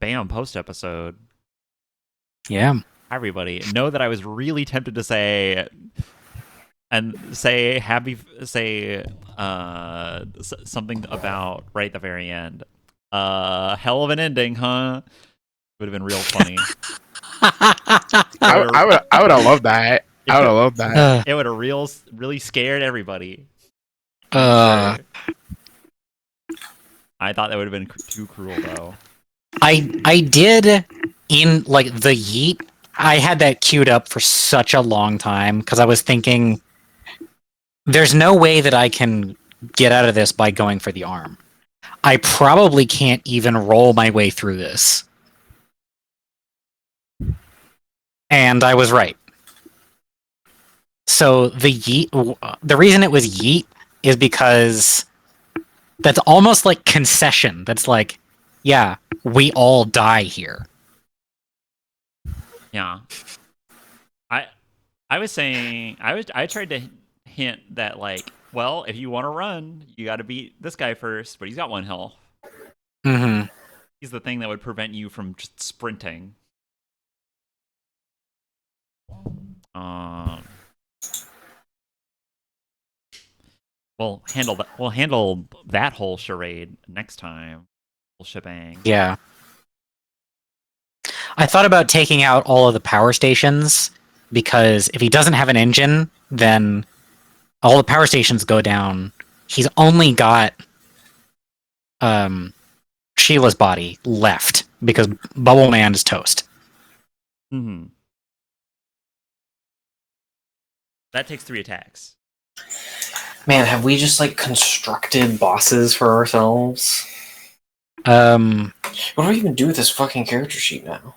Bam, post episode. Yeah. Hi, everybody. Know that I was really tempted to say something about right at the very end. Hell of an ending, huh? Would have been real funny. I would have loved that. I would have loved that. uh, It would have really scared everybody. I'm uh, sure. I thought that would have been too cruel, though. I did in like the yeet. I had that queued up for such a long time because I was thinking, there's no way that I can get out of this by going for the arm. I probably can't even roll my way through this. And I was right. So the yeet, the reason it was yeet is because that's almost like concession. That's like, yeah, we all die here. Yeah. I was saying I tried to hint that, like, well, if you want to run, you got to beat this guy first, but he's got 1 health. Mm-hmm. He's the thing that would prevent you from just sprinting. We'll handle that whole charade next time. Whole shebang. Yeah. I thought about taking out all of the power stations because if he doesn't have an engine, then all the power stations go down. He's only got Sheila's body left because Bubble Man is toast. Mm-hmm. That takes 3 attacks. Man, have we just like constructed bosses for ourselves? What do we even do with this fucking character sheet now?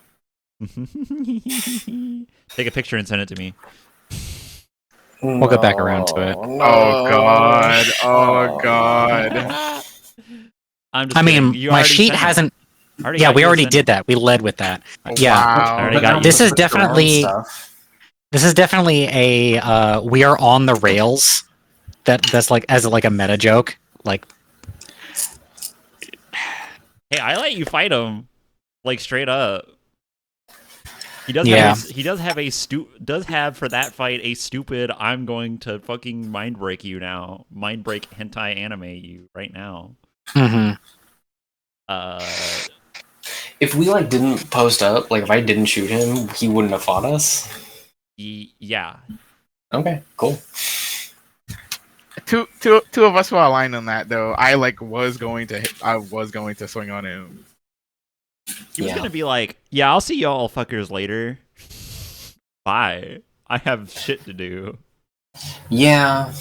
Take a picture and send it to me. We'll get back around to it. No. Oh god. Oh god. I'm just I mean, kidding. my sheet hasn't. Yeah, we already did that. We led with that. Yeah. Wow. I already got This you. is definitely a we are on the rails. That's like as like a meta joke. Like, hey, I let you fight him, like straight up. He does have for that fight a stupid I'm going to fucking mind break you now. Mind break hentai anime you right now. mm-hmm. If we like didn't post up, like if I didn't shoot him, he wouldn't have fought us. Yeah. Okay, cool. Two of us were aligned on that though. I was going to swing on him. He was gonna be like, yeah, I'll see y'all fuckers later. Bye. I have shit to do. Yeah.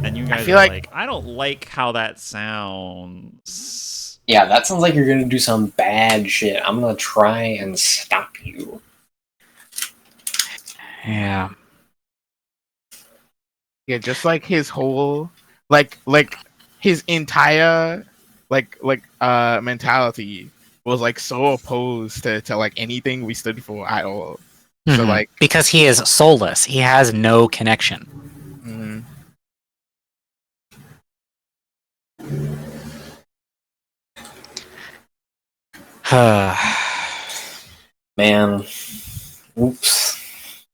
And you guys feel are like- like, I don't like how that sounds. Yeah, that sounds like you're gonna do some bad shit. I'm gonna try and stop you. Yeah. Yeah, just like his whole like his entire mentality was like so opposed to like anything we stood for at all. So Mhm. like because he is soulless, he has no connection. mm, Man. Oops.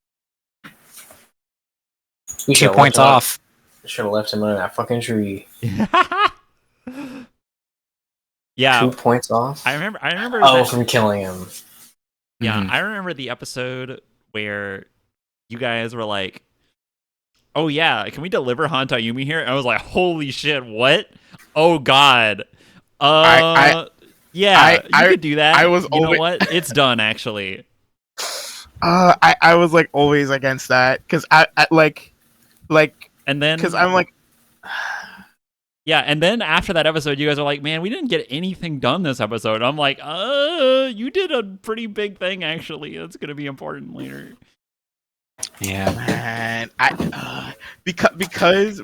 2 points off. Should have left him under that fucking tree. Yeah. 2 points off? I remember Oh, that- from killing him. Yeah, Mhm. I remember the episode where you guys were like, "Oh yeah, can we deliver Hanta Yumi here?" And I was like, "Holy shit, what? Oh god." Yeah, you could do that. I was you know always- what? It's done actually. I was like always against that because I like And then because I'm like yeah, and then after that episode, you guys are like, "Man, we didn't get anything done this episode." I'm like, you did a pretty big thing actually. That's gonna be important later." Yeah. man, because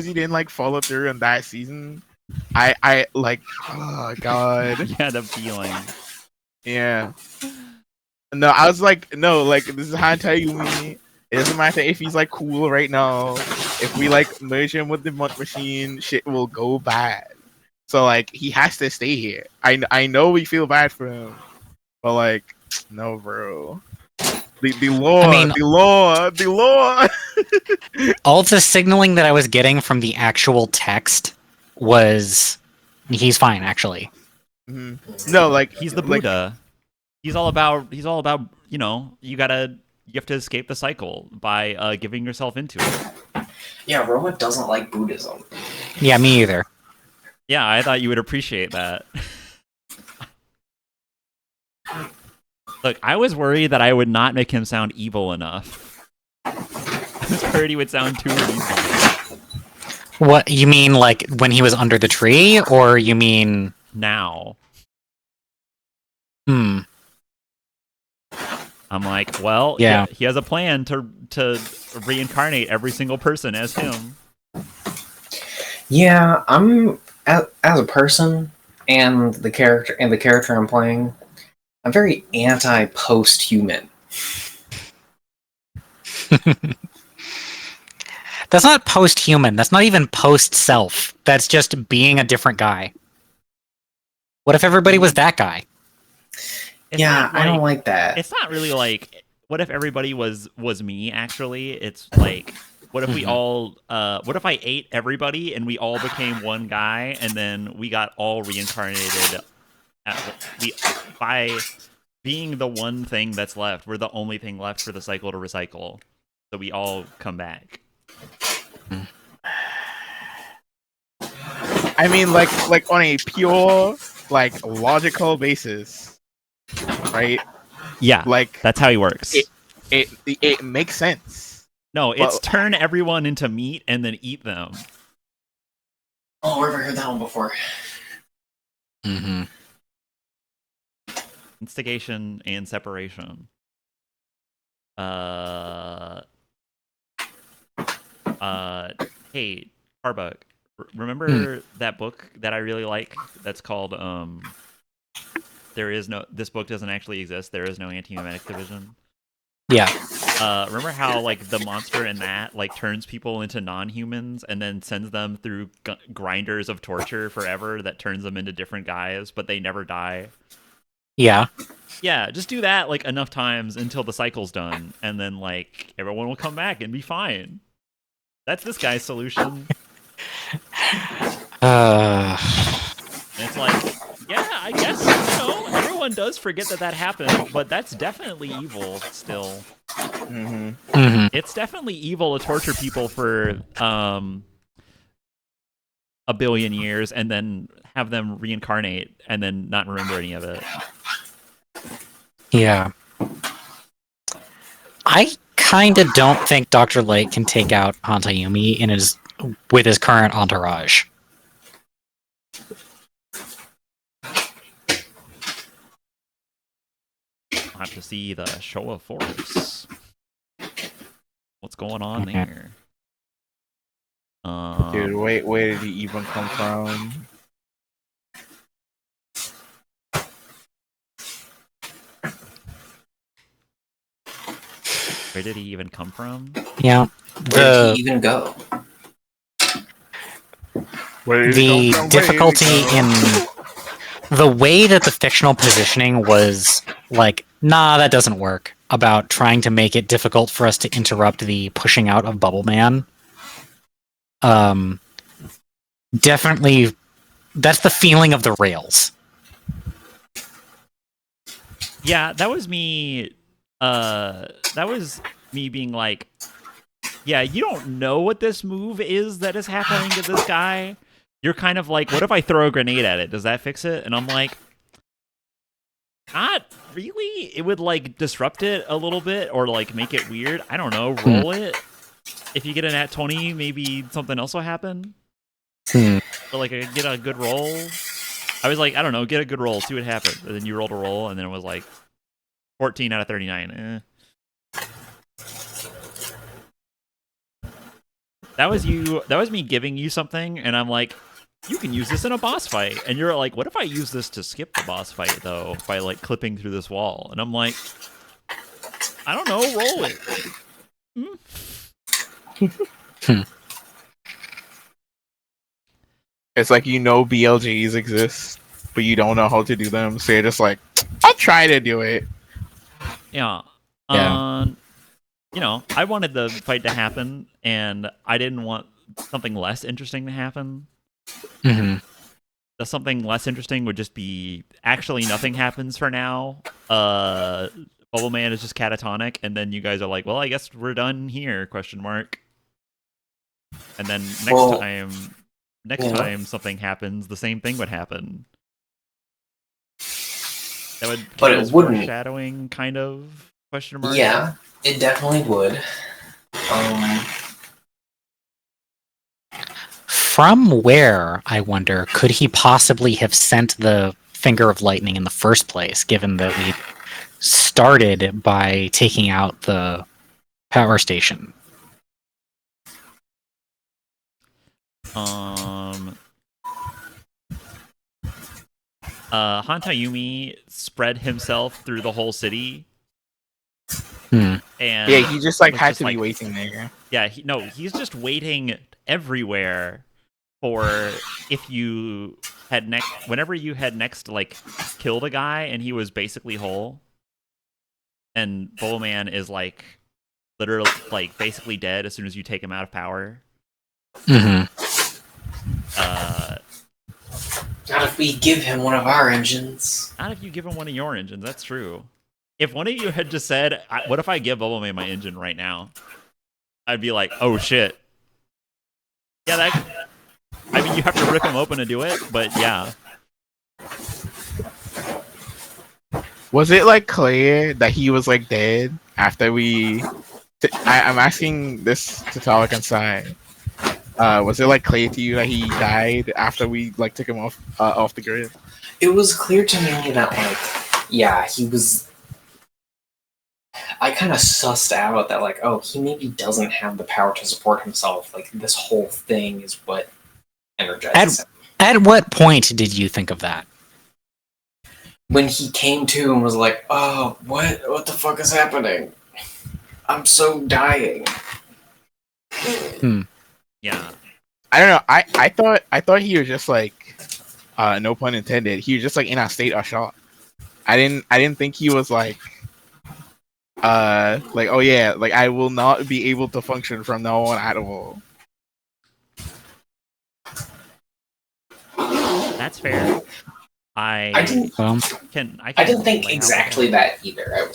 you didn't like follow through on that season. I like oh god You had a feeling. yeah. No, I was like no like this is Hantai Yumi. It doesn't matter if he's like cool right now. If we like merge him with the Monk Machine, shit will go bad. So like he has to stay here. I know we feel bad for him, but like no, bro. The law, I mean, the law. all the signaling that I was getting from the actual text was he's fine, actually. Mm-hmm. No, like he's the Buddha. He's all about you have to escape the cycle by giving yourself into it. Yeah, Roma doesn't like Buddhism. Yeah, me either. Yeah, I thought you would appreciate that. Look, I was worried that I would not make him sound evil enough. I was worried he would sound too reasonable. What, you mean like when he was under the tree, or you mean... Now. Hmm. I'm like, well, yeah. he has a plan to reincarnate every single person as him. Yeah, I'm as a person and the character I'm playing, I'm very anti-post-human. That's not post-human. That's not even post-self. That's just being a different guy. What if everybody was that guy? Yeah, I don't like that. It's not really like, what if everybody was me, actually? It's like, what if we all, what if I ate everybody and we all became one guy and then we got all reincarnated by being the one thing that's left. We're the only thing left for the cycle to recycle. So we all come back. I mean, like on a pure, like logical basis, right? Yeah, like that's how he works. It makes sense. No, it's turn everyone into meat and then eat them. Oh, where have I heard that one before? Mm-hmm. Instigation and separation. Hey, Harbuck, remember that book that I really like that's called this book doesn't actually exist, there is no anti-memetic division? Yeah. Remember how like the monster in that like turns people into non-humans and then sends them through grinders of torture forever that turns them into different guys, but they never die? Yeah. Yeah, just do that like enough times until the cycle's done, and then like everyone will come back and be fine. That's this guy's solution. And it's like, yeah, I guess, everyone does forget that happened, but that's definitely evil still. Mm-hmm. Mm-hmm. It's definitely evil to torture people for a billion years and then have them reincarnate and then not remember any of it. Yeah. I kind of don't think Dr. Light can take out Hantayumi with his current entourage. I'll have to see the show of force. What's going on there? Dude, wait, where did he even come from? Where did he even come from? Yeah. Where did he even go? The difficulty in the way that the fictional positioning was like, nah, that doesn't work, about trying to make it difficult for us to interrupt the pushing out of Bubble Man. Definitely, that's the feeling of the rails. Yeah, that was me. That was me being like, yeah, you don't know what this move is that is happening to this guy. You're kind of like, what if I throw a grenade at it? Does that fix it? And I'm like, not really. It would like disrupt it a little bit or like make it weird. I don't know. Roll it. If you get an at 20, maybe something else will happen. Or like get a good roll. I was like, I don't know, get a good roll, see what happens. And then you rolled a roll, and then it was like 14 out of 39. That was you. That was me giving you something, and I'm like, you can use this in a boss fight. And you're like, what if I use this to skip the boss fight, though, by like clipping through this wall? And I'm like, I don't know, roll it. It's like BLGs exist, but you don't know how to do them, so you're just like, I'll try to do it. Yeah. Yeah. I wanted the fight to happen, and I didn't want something less interesting to happen. Mm-hmm. The something less interesting would just be actually nothing happens for now. Bubble Man is just catatonic, and then you guys are like, well, I guess we're done here, question mark. And then next time something happens, the same thing would happen. That would But count as it wouldn't. foreshadowing, kind of, question mark. Yeah, it definitely would. From where, I wonder, could he possibly have sent the Finger of Lightning in the first place, given that we started by taking out the power station? Hantayumi spread himself through the whole city. And yeah, he just had to be waiting there. Yeah, he's just waiting everywhere for if you had whenever you had next killed a guy and he was basically whole, and Bowman is literally basically dead as soon as you take him out of power. Mm-hmm. Not if we give him one of our engines. Not if you give him one of your engines. That's true. If one of you had just said, "What if I give Bubbleman my engine right now?" I'd be like, "Oh shit." Yeah, I mean, you have to rip him open to do it, but yeah. Was it clear that he was dead after we? I'm asking this to Talik inside. Was it clear to you that he died after we took him off the grid? It was clear to me that yeah, he was. I kind of sussed out that he maybe doesn't have the power to support himself. This whole thing is what energizes him. At what point did you think of that? When he came to and was like, "Oh, what the fuck is happening? I'm so dying." Yeah. I don't know. I thought he was just no pun intended. He was just in a state of shock. I didn't think he was oh yeah, I will not be able to function from now on at all. That's fair. I didn't think exactly that either.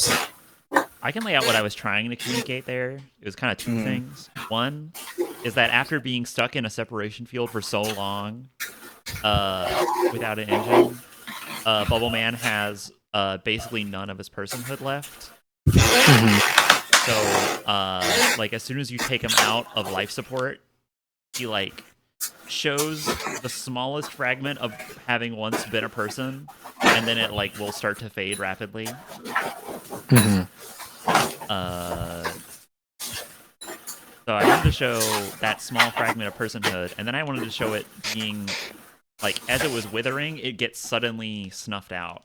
I can lay out what I was trying to communicate there. It was kind of two things. One is that after being stuck in a separation field for so long, without an engine, Bubble Man has basically none of his personhood left. So, as soon as you take him out of life support, he shows the smallest fragment of having once been a person, and then it will start to fade rapidly. So I wanted to show that small fragment of personhood, and then I wanted to show it being as it was withering, it gets suddenly snuffed out.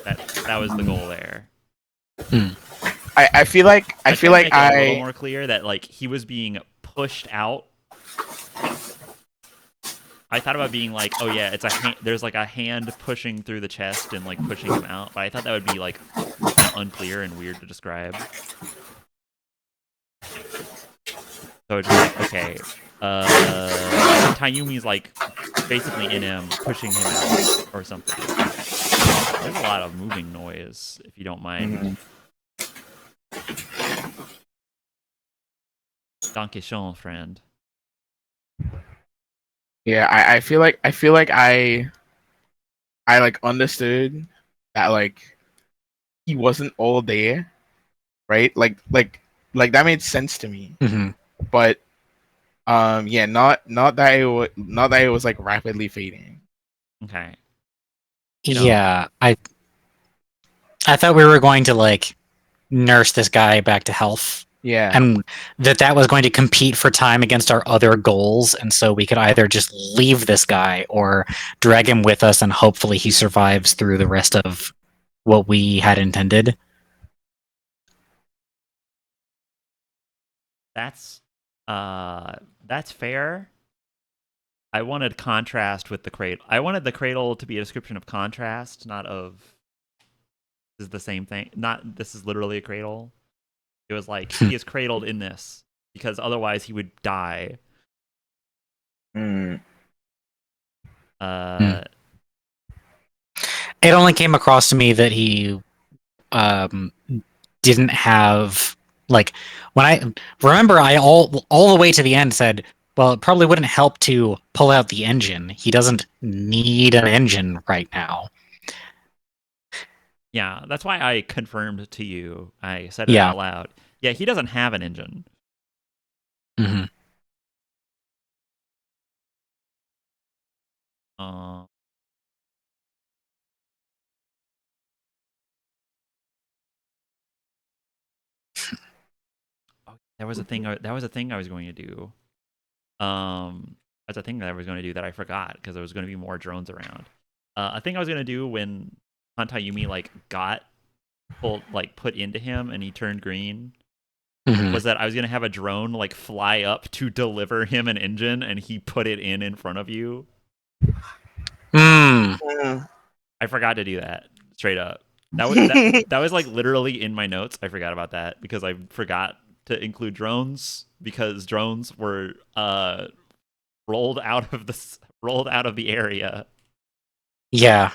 That was the goal there. I feel like a little more clear that he was being pushed out. I thought about being oh yeah, it's there's a hand pushing through the chest and pushing him out, but I thought that would be kind of unclear and weird to describe. So it's okay. Tayumi's basically in him, pushing him out or something. There's a lot of moving noise, if you don't mind. Don Quichon, friend. Yeah, I feel like I understood that he wasn't all there, right? That made sense to me. But yeah, not that it was rapidly fading. Okay. Yeah, I thought we were going to nurse this guy back to health. Yeah. And that was going to compete for time against our other goals, and so we could either just leave this guy or drag him with us and hopefully he survives through the rest of what we had intended. That's fair. I wanted contrast with the cradle. I wanted the cradle to be a description of contrast, not of this is the same thing. Not this is literally a cradle. It was like he is cradled in this because otherwise he would die. Mm. It only came across to me that he didn't have like when I remember I all the way to the end said, well, it probably wouldn't help to pull out the engine. He doesn't need an engine right now. Yeah, that's why I confirmed to you. I said it Yeah. out loud. Yeah, he doesn't have an engine. Mm-hmm. There was a thing. That was a thing I was going to do. That's a thing that I was going to do that I forgot because there was going to be more drones around. A thing I was going to do when Hantayumi like got put into him and he turned green was that I was going to have a drone like fly up to deliver him an engine and he put it in front of you. I forgot to do that straight up. That was like literally in my notes. I forgot about that because I forgot to include drones because drones were rolled out of the area. Yeah.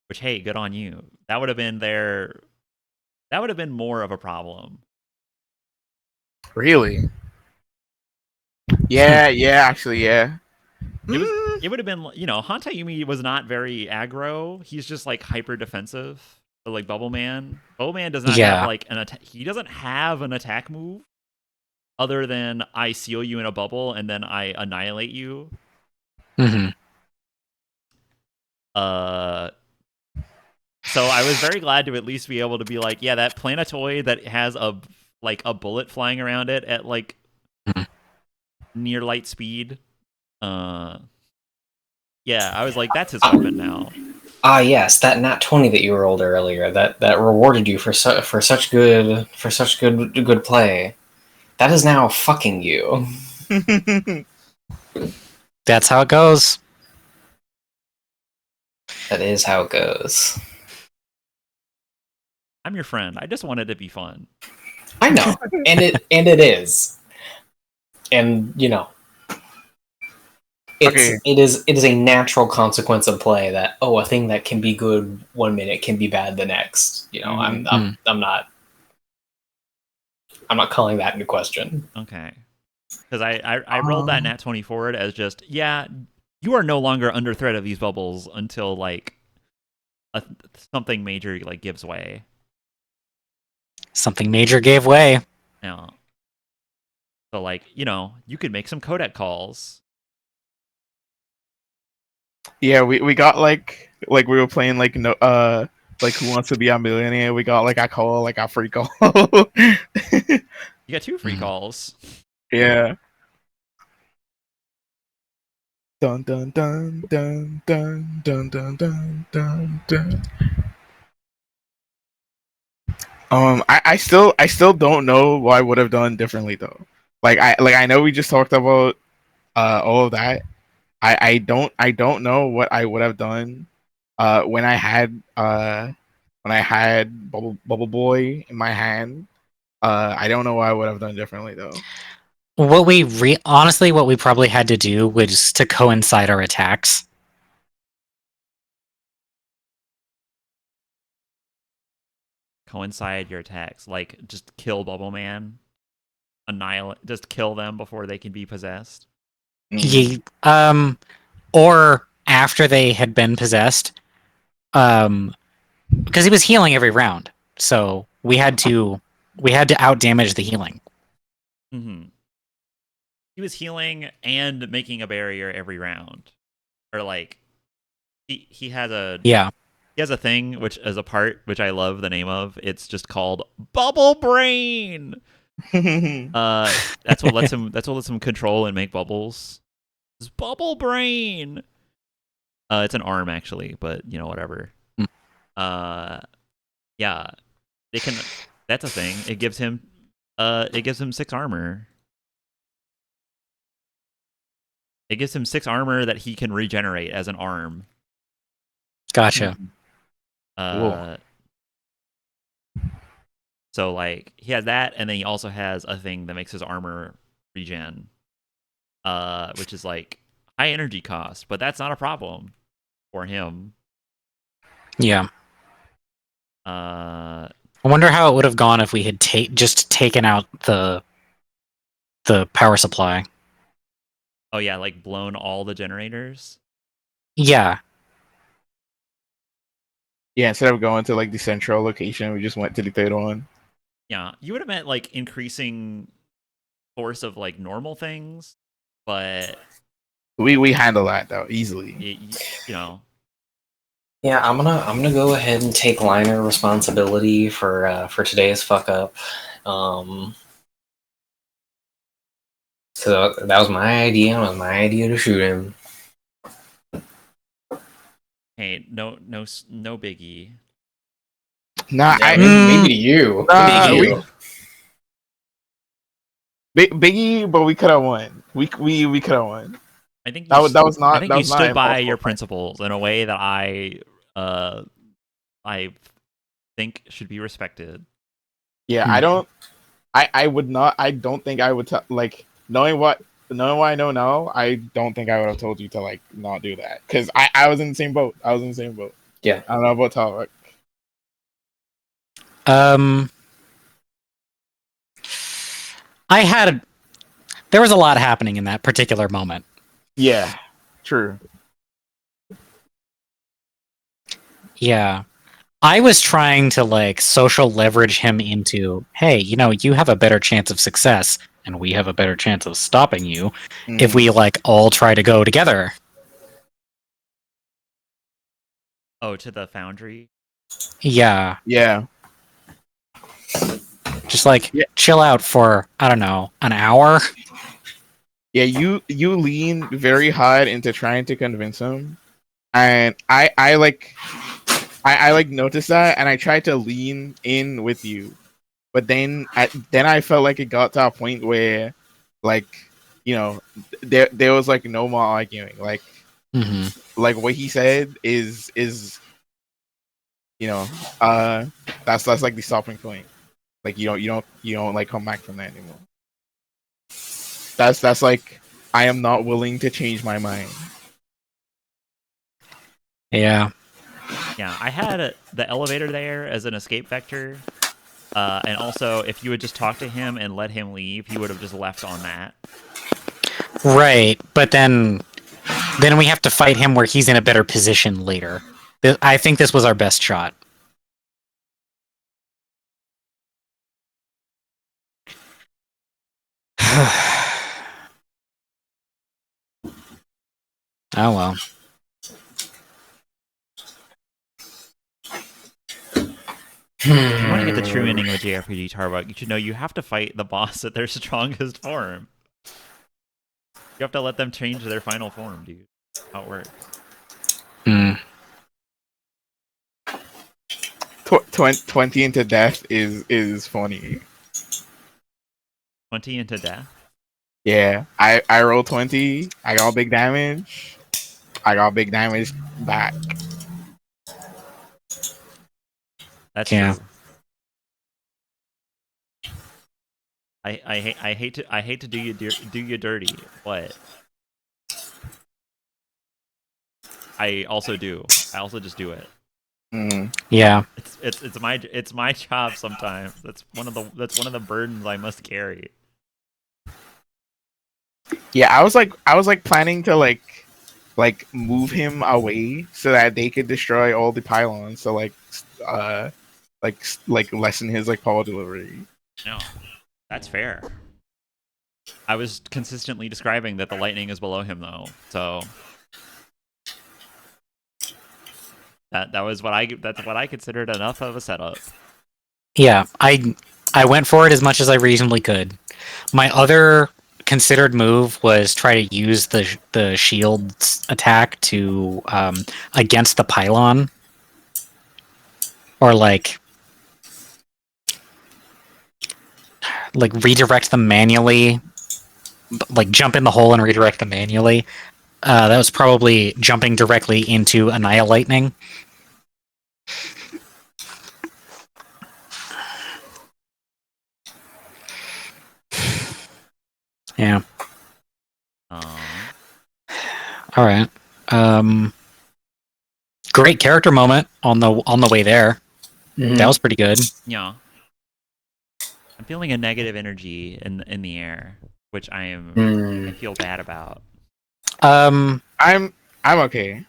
Which, hey, good on you. That would have been there. That would have been more of a problem. Really? Yeah, yeah, actually, yeah. It would have been, Hantayumi was not very aggro. He's just like hyper defensive. But like Bubble Man. Bubble Man does not have like an attack. He doesn't have an attack move other than I seal you in a bubble and then I annihilate you. So I was very glad to at least be able to be like, yeah, that planetoid that has a bullet flying around it at like near light speed. Yeah, I was like, that's his weapon now. Yes, that nat 20 that you rolled earlier that rewarded you for such good play. That is now fucking you. That's how it goes. That is how it goes. I'm your friend. I just wanted to be fun. I know, and it is, and it is a natural consequence of play that a thing that can be good one minute can be bad the next. I'm not calling that into question. Okay, because I rolled that nat 20 forward as just you are no longer under threat of these bubbles until like something major like gives way. Something major gave way. Yeah. So like you could make some codec calls. Yeah, we got like we were playing like Who Wants to Be a Millionaire. We got like a free call. You got 2 free calls. Yeah. Dun dun dun dun dun dun dun dun dun dun. I still don't know what I would have done differently though. I know we just talked about all of that. I don't know what I would have done when I had Bubble Boy in my hand. I don't know what I would have done differently though. What we probably had to do was to coincide our attacks. Coincide your attacks, like just kill Bubble Man, just kill them before they can be possessed. Or after they had been possessed, because he was healing every round, so we had to out damage the healing. He was healing and making a barrier every round, or like he has a He has a thing which is a part which I love the name of. It's just called Bubble Brain. That's what lets him control and make bubbles. It's Bubble Brain. It's an arm actually, but whatever. Yeah, it can. That's a thing. It gives him 6 armor. It gives him 6 armor that he can regenerate as an arm. Gotcha. Uh, so like he has that, and then he also has a thing that makes his armor regen, which is like high energy cost, but that's not a problem for him. Yeah. Uh, I wonder how it would have gone if we had just taken out the power supply. oh yeah, like blown all the generators. Yeah. Yeah, instead of going to like the central location, we just went to the third one. Yeah, you would have meant like increasing force of like normal things, but We handle that though easily. you know. Yeah, I'm gonna go ahead and take liner responsibility for today's fuck up. So that was my idea. It was my idea to shoot him. Hey, no biggie. Nah, Yeah, maybe to you. Biggie, but we could have won. We could have won. I think that was not. I think that you was not stood by your impossible. principles in a way that I think should be respected. Yeah, I would not. I don't think I would like knowing what I know now. I don't think I would have told you to like not do that because I was in the same boat. Yeah, I don't know about Talk. There was a lot happening in that particular moment. Yeah, true. Yeah. I was trying to like social leverage him into, hey, you have a better chance of success and we have a better chance of stopping you if we like all try to go together. Oh, to the foundry? Yeah. Yeah. Just like chill out for, I don't know, an hour. Yeah, you lean very hard into trying to convince him. And I like noticed that and I tried to lean in with you. But then I felt like it got to a point where like, there was like no more arguing. Like like what he said is that's like the stopping point. Like you don't like come back from that anymore. That's like I am not willing to change my mind. Yeah. Yeah, I had the elevator there as an escape vector. And also, if you would just talk to him and let him leave, he would have just left on that. Right, but then we have to fight him where he's in a better position later. I think this was our best shot. Oh well. If you want to get the true ending of a JRPG Tarbuck, you should know you have to fight the boss at their strongest form. You have to let them change their final form, dude. That's how it works. 20 into death is funny. 20 into death? Yeah, I rolled 20. I got big damage. I got big damage back. That's true. I hate to do you dirty, but I also do. I also just do it. Yeah. It's my job sometimes. That's one of the burdens I must carry. Yeah, I was like planning to like move him away so that they could destroy all the pylons. So like lessen his like power delivery. No, that's fair. I was consistently describing that the lightning is below him though, so that's what I considered enough of a setup. Yeah, I went for it as much as I reasonably could. My other considered move was try to use the shield's attack to against the pylon, or like redirect them manually like jump in the hole and redirect them manually. That was probably jumping directly into Annihilating. Yeah. All right. Great character moment on the way there. Mm-hmm. That was pretty good. Yeah. I'm feeling a negative energy in the air, which I feel bad about. I'm okay.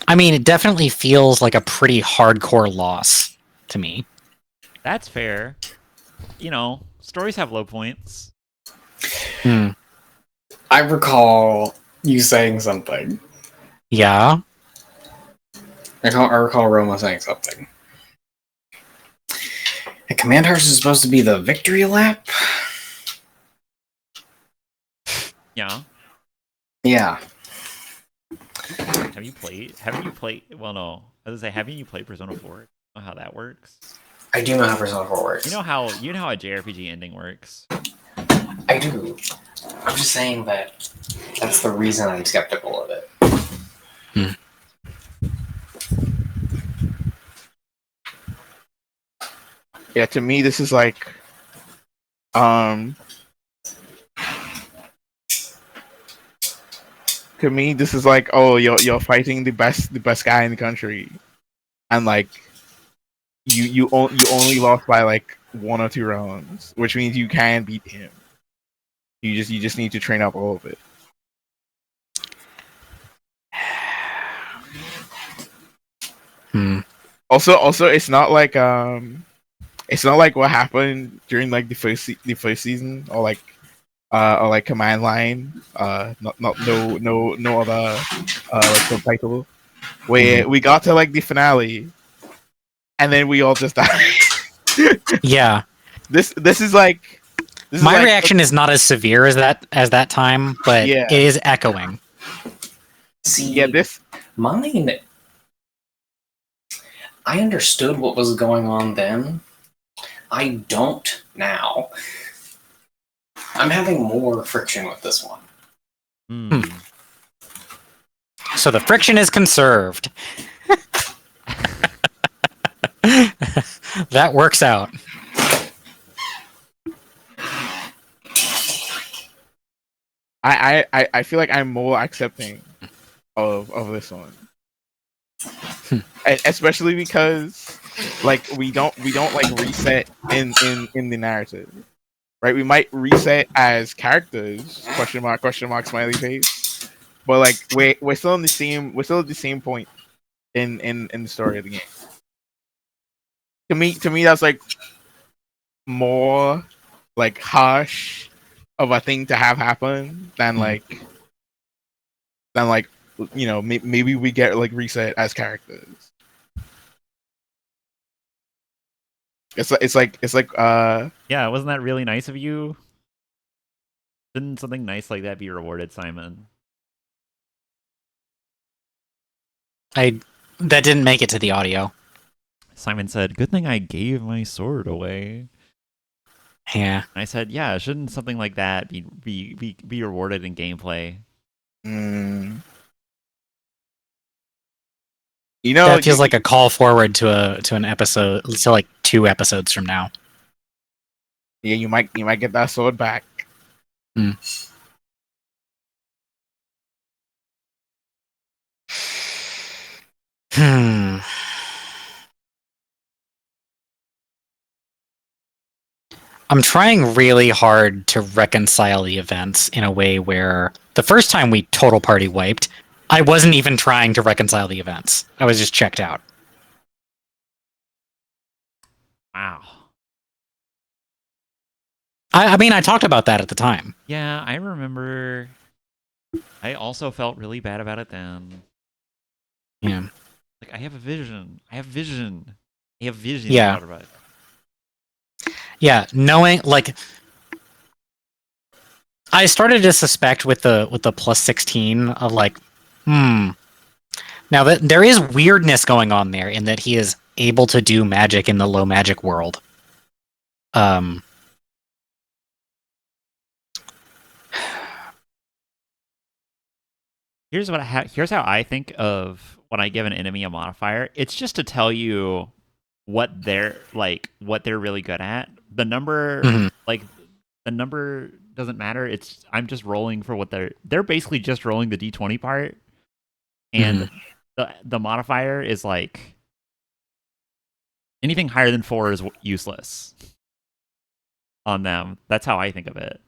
I mean, it definitely feels like a pretty hardcore loss to me. That's fair. You know, stories have low points. I recall you saying something. Yeah. I recall Roma saying something. And Command Hearts is supposed to be the victory lap? Yeah. Yeah. Haven't you played? Well, no. I was gonna say, haven't you played Persona 4? Know how that works? I do know how Persona 4 works. You know how a JRPG ending works? I do. I'm just saying that that's the reason I'm skeptical of it. Yeah, to me, this is like, to me, this is like, oh, you're fighting the best guy in the country, and like, you only lost by like 1 or 2 rounds, which means you can beat him. You just need to train up all of it. Also, it's not like what happened during like the first season, or like Command Line, no other like subtitle, where we got to like the finale, and then we all just died. Yeah. This is like my reaction is not as severe as that time, but yeah. It is echoing. See, yeah, mine. I understood what was going on then. I don't now. I'm having more friction with this one. So the friction is conserved. That works out. I feel like I'm more accepting of this one. Especially because like we don't like reset in the narrative, right? We might reset as characters, question mark smiley face, but like we're still at the same point in the story of the game. To me that's like more like harsh of a thing to have happen than like you know, maybe we get like reset as characters. It's like yeah, wasn't that really nice of you? Shouldn't something nice like that be rewarded, Simon? That didn't make it to the audio. Simon said, "Good thing I gave my sword away." Yeah. And I said, "Yeah, shouldn't something like that be rewarded in gameplay?" You know, that feels like a call forward to an episode, to like 2 episodes from now. Yeah, you might get that sword back. I'm trying really hard to reconcile the events in a way where the first time we total party wiped, I wasn't even trying to reconcile the events. I was just checked out. Wow. I mean, I talked about that at the time. Yeah, I remember. I also felt really bad about it then. Yeah. Like, I have vision. Yeah. About it. Yeah, knowing, like, I started to suspect with the plus 16 of like, now that there is weirdness going on there in that he is able to do magic in the low magic world. Um, Here's how I think of when I give an enemy a modifier. It's just to tell you what they're really good at. The number mhm, like the number doesn't matter. I'm just rolling for what they're basically just rolling the d20 part, and mhm. the modifier is like anything higher than 4 is useless on them. That's how I think of it.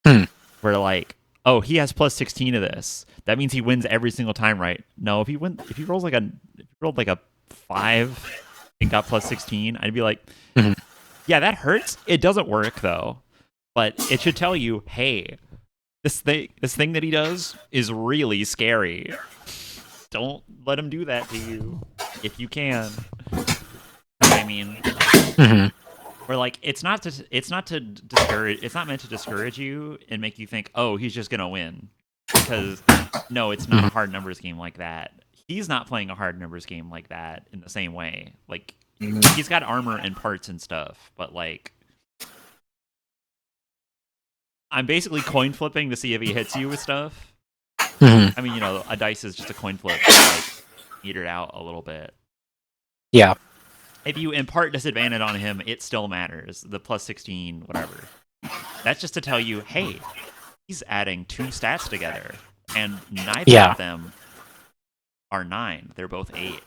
Hmm. Where like, oh, he has plus 16 of this. That means he wins every single time, right? No, if he rolled like a 5 and got plus 16, I'd be like, Mhm. yeah, that hurts. It doesn't work though. But it should tell you, hey, this thing that he does is really scary. Don't let him do that to you if you can. I mean, Mhm. where like it's not to discourage. It's not meant to discourage you and make you think, oh, he's just gonna win. Because no, it's not a Mhm. hard numbers game like that. He's not playing a hard numbers game like that in the same way. Like he's got armor and parts and stuff, but like I'm basically coin flipping to see if he hits you with stuff. Mhm. I mean, a dice is just a coin flip to like meter it out a little bit. Yeah. If you impart disadvantage on him, it still matters. The plus 16, whatever. That's just to tell you, hey, he's adding 2 stats together, and neither Yeah. of them are 9. They're both 8.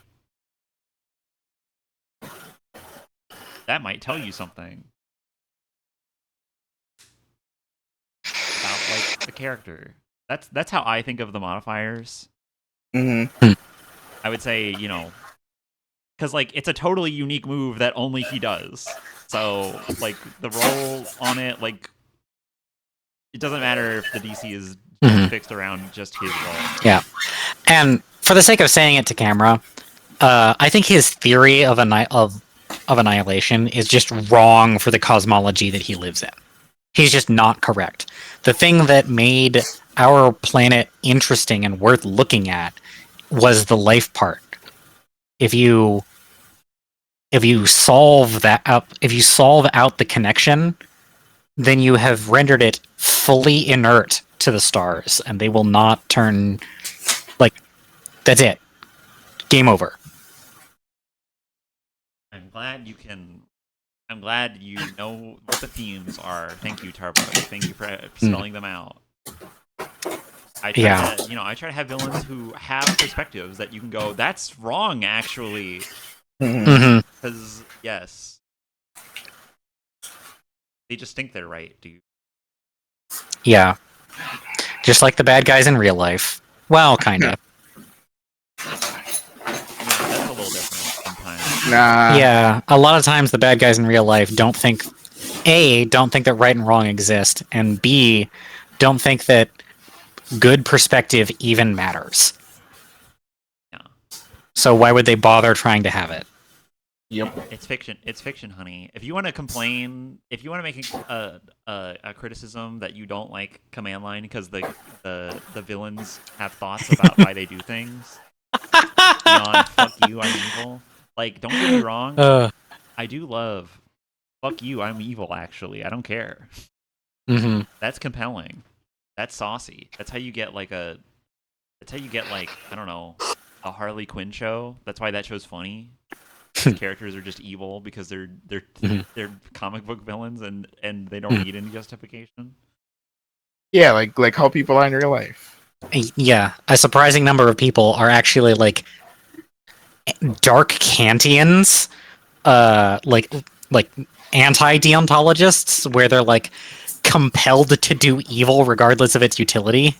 That might tell you something about like the character. That's how I think of the modifiers. Mm-hmm. I would say, because like it's a totally unique move that only he does. So like the roll on it, like it doesn't matter if the DC is Mhm. fixed around just his roll. Yeah. And for the sake of saying it to camera, I think his theory of annihilation is just wrong for the cosmology that he lives in. He's just not correct. The thing that made our planet interesting and worth looking at was the life part. If you solve that up, if you solve out the connection, then you have rendered it fully inert to the stars, and they will not turn. Like, that's it. Game over. I'm glad you know what the themes are. Thank you, Tarbo. Thank you for spelling them out. I try to have villains who have perspectives that you can go, that's wrong, actually. Mm-hmm. Because, yes. They just think they're right, dude. Yeah. Just like the bad guys in real life. Well, kind of. That's a little different sometimes. Nah. Yeah, a lot of times the bad guys in real life don't think that right and wrong exist, and B, don't think that good perspective even matters. Yeah. So why would they bother trying to have it? Yep. It's fiction. It's fiction, honey. If you want to complain, if you want to make a criticism that you don't like command line because the villains have thoughts about why they do things beyond "fuck you, I'm evil." Like, don't get me wrong. I do love "fuck you, I'm evil." Actually, I don't care. Mm-hmm. That's compelling. That's saucy. That's how you get like I don't know, a Harley Quinn show. That's why that show's funny. Characters are just evil because they're comic book villains and they don't need any justification. Yeah, like how people are in real life. Yeah, a surprising number of people are actually like dark Kantians, like anti-deontologists, where they're like compelled to do evil regardless of its utility.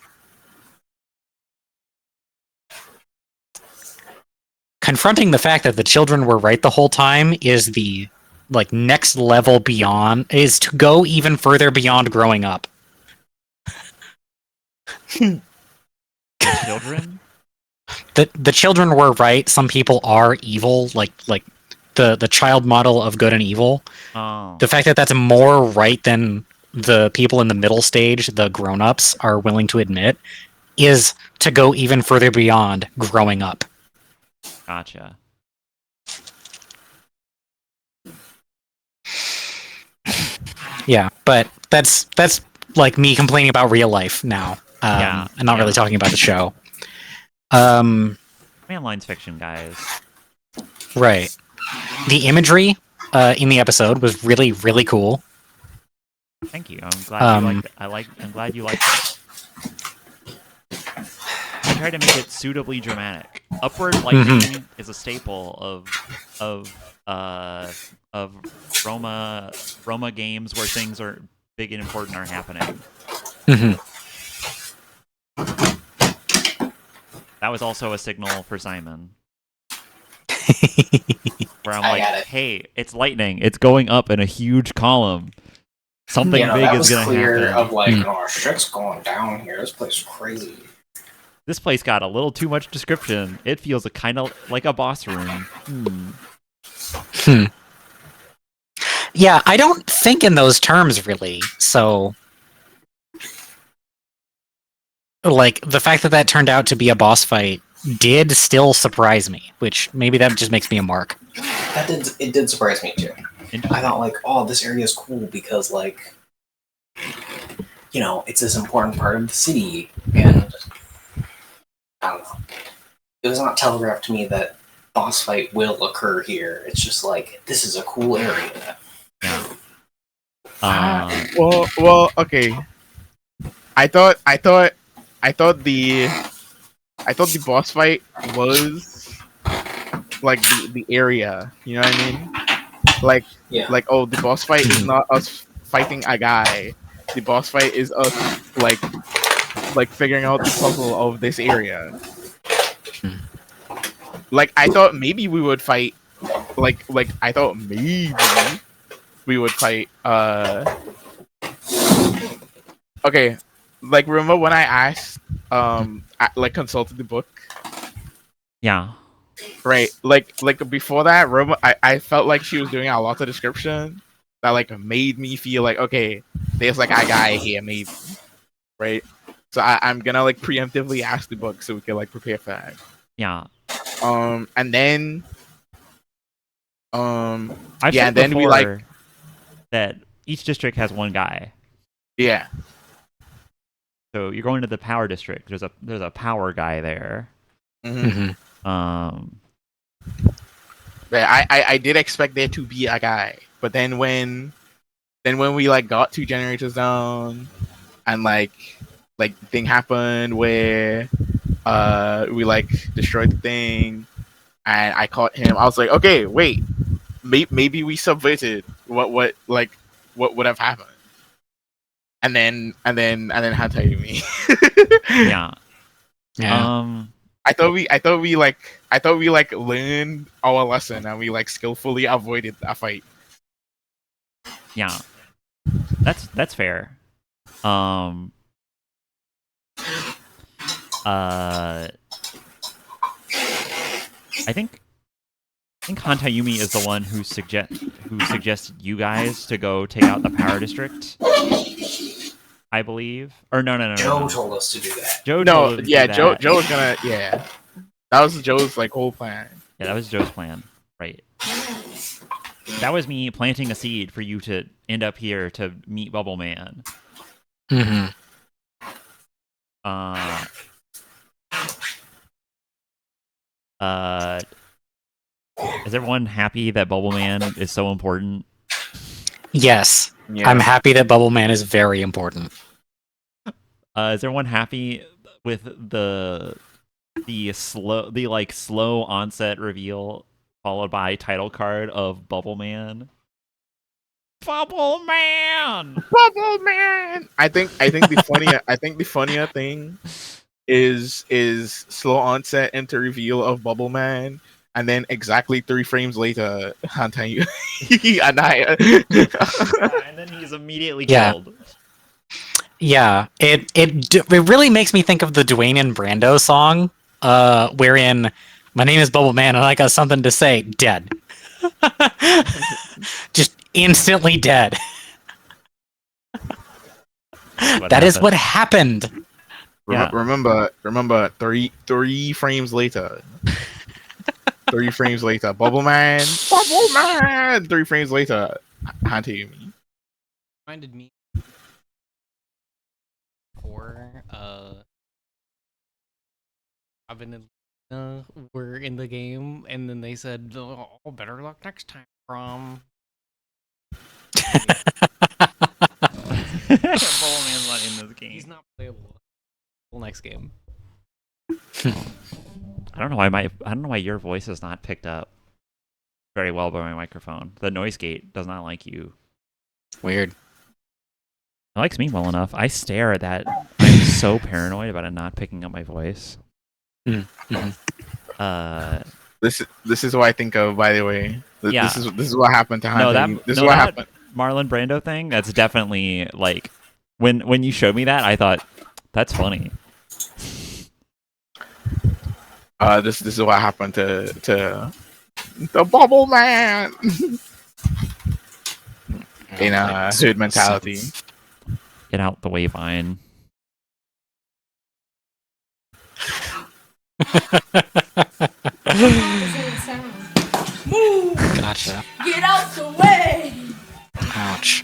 Confronting the fact that the children were right the whole time is the like next level beyond, is to go even further beyond growing up. The children? The children were right. Some people are evil, like the child model of good and evil. Oh, The fact that that's more right than the people in the middle stage, the grown-ups, are willing to admit, is to go even further beyond growing up. gotcha. Yeah, but that's like me complaining about real life now. And not really talking about the show. Manline's fiction, guys. Right. The imagery in the episode was really, really cool. Thank you. I'm glad you liked it. I'm glad you liked it. I tried to make it suitably dramatic. Upward lightning is a staple of Roma games where things are big and important are happening. That was also a signal for Simon. Where I'm like, hey, it's lightning. It's going up in a huge column. Something big is going to happen. Of like, oh, shit's going down here. This place is crazy. This place got a little too much description. It feels kind of like a boss room. Yeah, I don't think in those terms, really. So, like, the fact that that turned out to be a boss fight did still surprise me, which maybe that just makes me a mark. It did surprise me, too. I thought, like, oh, this area is cool because, like, you know, it's this important part of the city, and I don't know. It was not telegraphed to me that boss fight will occur here. It's just like, this is a cool area. Well, okay. I thought the boss fight was like the area. You know what I mean? Like, oh, the boss fight is not us fighting a guy. The boss fight is us like figuring out the puzzle of this area. Like, I thought maybe we would fight. Like I thought maybe we would fight. Okay, like, remember when I asked, I consulted the book? Yeah. Right, like before that, I felt like she was doing a lot of description that like made me feel like, okay, there's like a guy here, maybe, right? So I'm gonna like preemptively ask the book so we can like prepare for that. Yeah. And then, I've yeah, said and then we like that each district has one guy. Yeah. So you're going to the power district. There's a power guy there. But I did expect there to be a guy, but then when we like got 2 generators down, and like thing happened where we like destroyed the thing, and I caught him. I was like, okay, wait, maybe we subverted what would have happened, and then Hanta Yumi. Yeah. I thought we learned our lesson and we like skillfully avoided a fight. Yeah. That's fair. I think Hantayumi is the one who suggested you guys to go take out the power district. I believe. Or no. Joe told us to do that. Joe was gonna That was Joe's like whole plan. Yeah, that was Joe's plan. Right. That was me planting a seed for you to end up here to meet Bubble Man. Is everyone happy that Bubble Man is so important? Yes. Yeah. I'm happy that Bubble Man is very important. Is everyone happy with the slow onset reveal followed by title card of Bubble Man? Bubble Man! Bubble Man! I think the funnier thing is slow onset into reveal of Bubble Man, and then exactly 3 frames later, Hantai and then he's immediately killed. Yeah, it really makes me think of the Dwayne and Brando song, wherein my name is Bubble Man and I got something to say. Dead. Just instantly dead. That is what happened. Yeah. Remember 3 frames later. 3 frames later, Bubble Man. 3 frames later, Hantayumi. reminded me for Robin and Lena were in the game, and then they said, "Oh, better luck next time." From Bowman's not in this game. he's not playable. Next game. I don't know why your voice is not picked up very well by my microphone. The noise gate does not like you. Weird. It likes me well enough. I stare at that. I'm so paranoid about it not picking up my voice. Mm-hmm. This is what I think of, by the way. Yeah. This is what happened to Hunter. This is what happened. Marlon Brando thing, that's definitely like when you showed me that, I thought that's funny. This is what happened to the Bubble Man in Hood mentality. Get out the way, Vine. Gotcha. Get out the way! Ouch.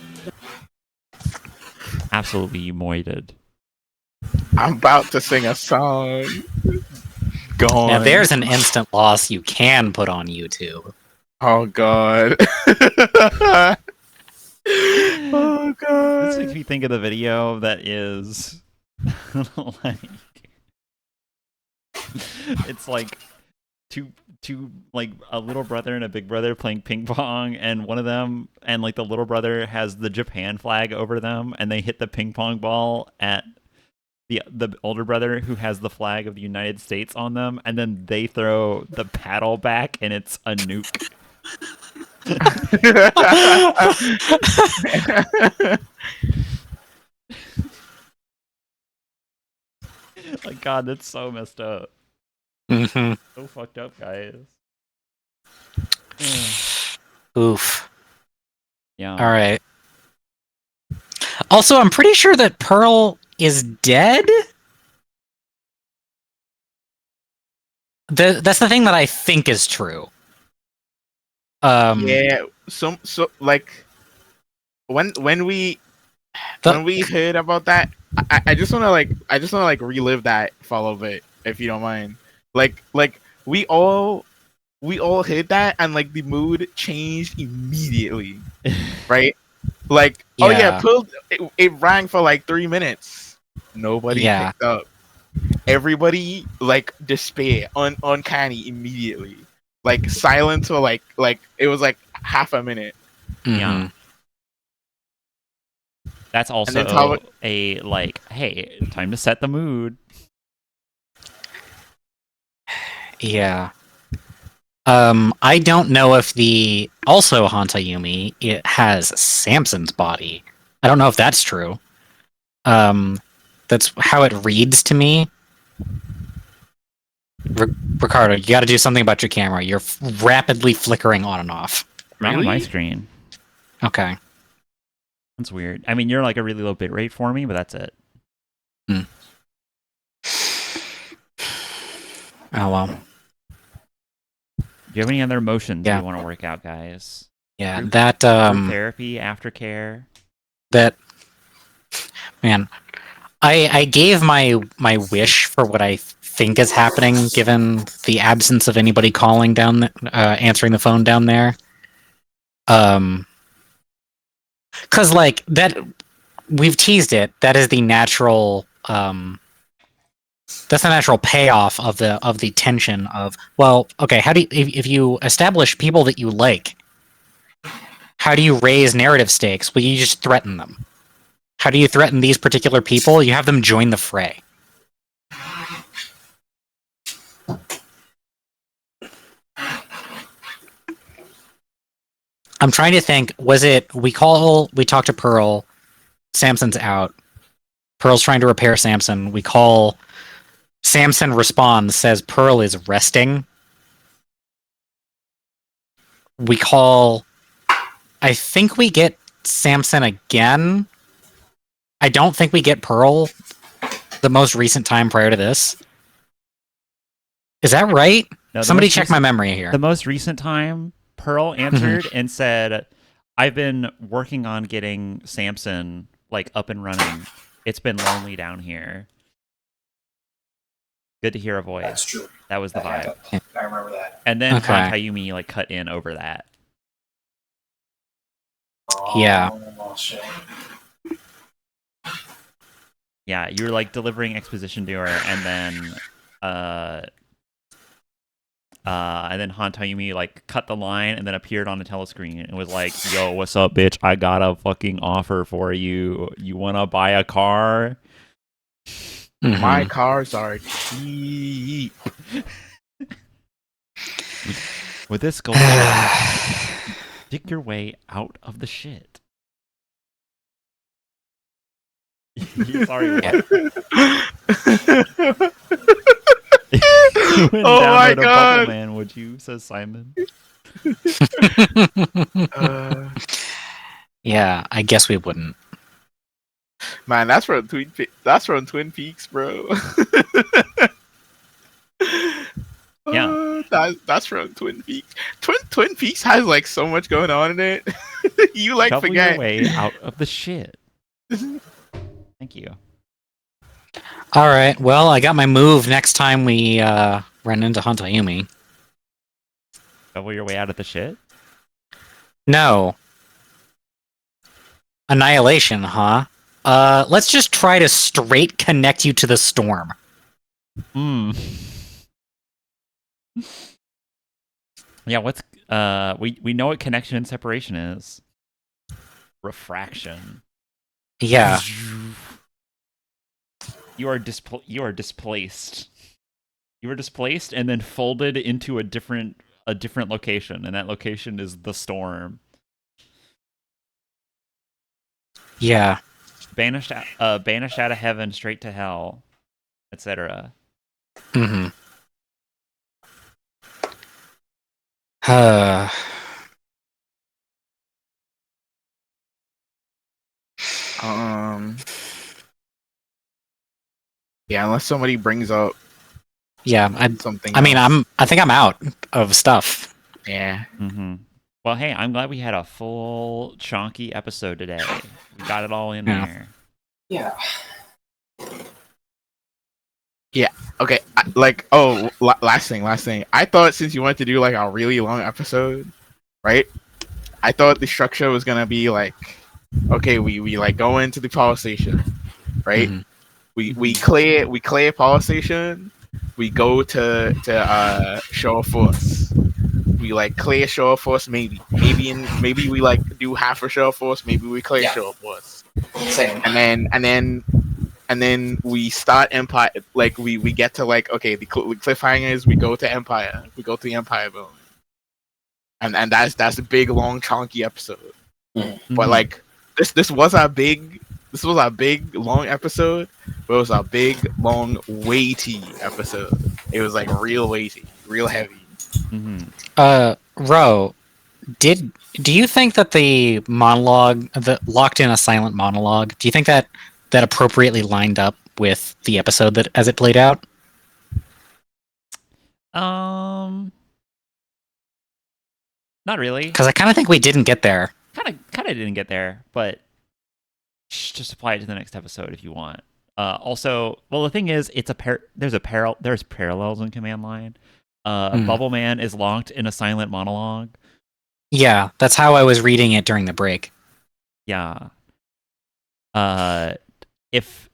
Absolutely moited. I'm about to sing a song. Go on. Now there's an instant loss you can put on YouTube. Oh god. Oh god. This makes me think of the video that is like it's like two like a little brother and a big brother playing ping pong, and one of them and like the little brother has the Japan flag over them, and they hit the ping pong ball at the older brother who has the flag of the United States on them, and then they throw the paddle back and it's a nuke. Like, God, that's so messed up. Mm-hmm. So fucked up, guys. Oof. Yeah. All right. Also, I'm pretty sure that Pearl is dead. That's the thing that I think is true. Yeah. So like when we heard about that, I just wanna relive that for a little bit, if you don't mind. Like we all heard that, and like the mood changed immediately, right? Like, oh yeah, Pearl, it rang for like 3 minutes. Nobody picked up. Everybody like despair, uncanny immediately. Like silence for like it was like half a minute. Mm-hmm. Yeah. That's also a like, hey, time to set the mood. Yeah. I don't know if the also Hantayumi it has Samson's body. I don't know if that's true. That's how it reads to me. Ricardo, you got to do something about your camera. You're rapidly flickering on and off. Not on my screen. Okay. That's weird. I mean, you're like a really low bit rate for me, but that's it. Oh well. Do you have any other emotions you want to work out, guys? Yeah, group therapy, aftercare. That man, I gave my wish for what I think is happening, given the absence of anybody calling down, answering the phone down there. Because like that, we've teased it. That is the natural. That's the natural payoff of the tension of, well, okay, how do you, if you establish people that you like, how do you raise narrative stakes? Well, you just threaten them. How do you threaten these particular people? You have them join the fray. I'm trying to think, was it, we talk to Pearl, Samson's out, Pearl's trying to repair Samson, we call, Samson responds, says Pearl is resting. We call, I think we get Samson again. I don't think we get Pearl the most recent time prior to this. Is that right? No, somebody check my memory here. The most recent time, Pearl answered and said, I've been working on getting Samson like up and running. It's been lonely down here. Good to hear a voice. That's true. That was the vibe. I remember that. And then Okay. Hantayumi like cut in over that. Yeah. Oh, shit. Yeah, you were like delivering exposition to her, and then Hantayumi like cut the line and then appeared on the telescreen and was like, "Yo, what's up, bitch? I got a fucking offer for you. You wanna buy a car?" My cars are cheap. With this goal, dig your way out of the shit. Sorry, what? You went Oh down my there to God. Bubble Man, would you? Says Simon. Yeah, I guess we wouldn't. Man, that's from Twin Peaks, bro. Yeah. That's from Twin Peaks. Twin Peaks has like so much going on in it. You like Shovel forget. your way out of the shit. Thank you. All right. Well, I got my move next time we run into Hantayumi. Shovel your way out of the shit? No. Annihilation, huh? Let's just try to straight connect you to the storm. Hmm. Yeah, what's we know what connection and separation is. Refraction. Yeah. You are displaced. You were displaced and then folded into a different location, and that location is the storm. Yeah. Banished out of heaven straight to hell, etc. Mm-hmm. Yeah, unless somebody brings up Yeah. something. I mean, else. I think I'm out of stuff. Yeah. Mm-hmm. Well, hey, I'm glad we had a full chonky episode today. We got it all in there. Yeah. Okay. Last thing. I thought since you wanted to do like a really long episode, right? I thought the structure was gonna be like, okay, we like go into the power station, right? Mhm. We clear power station. We go to Shore Force. We like clear Shore Force, maybe we like do half of Shore Force. Maybe we clear Yeah. Shore Force, Same. and then we start Empire. Like we get to like, okay, the cliffhanger is we go to Empire. We go to the Empire building, and that's a big long chunky episode. Mm-hmm. But like this was a big long episode, but it was a big long weighty episode. It was like real weighty, real heavy. Mm-hmm. Ro, do you think that the monologue, the locked in a silent monologue, do you think that appropriately lined up with the episode that as it played out? Not really. Because I kind of think we didn't get there. Kind of didn't get there, but just apply it to the next episode if you want. Also, well, the thing is, there's parallels in Command Line. Bubble Man is locked in a silent monologue. Yeah, that's how I was reading it during the break. Yeah. If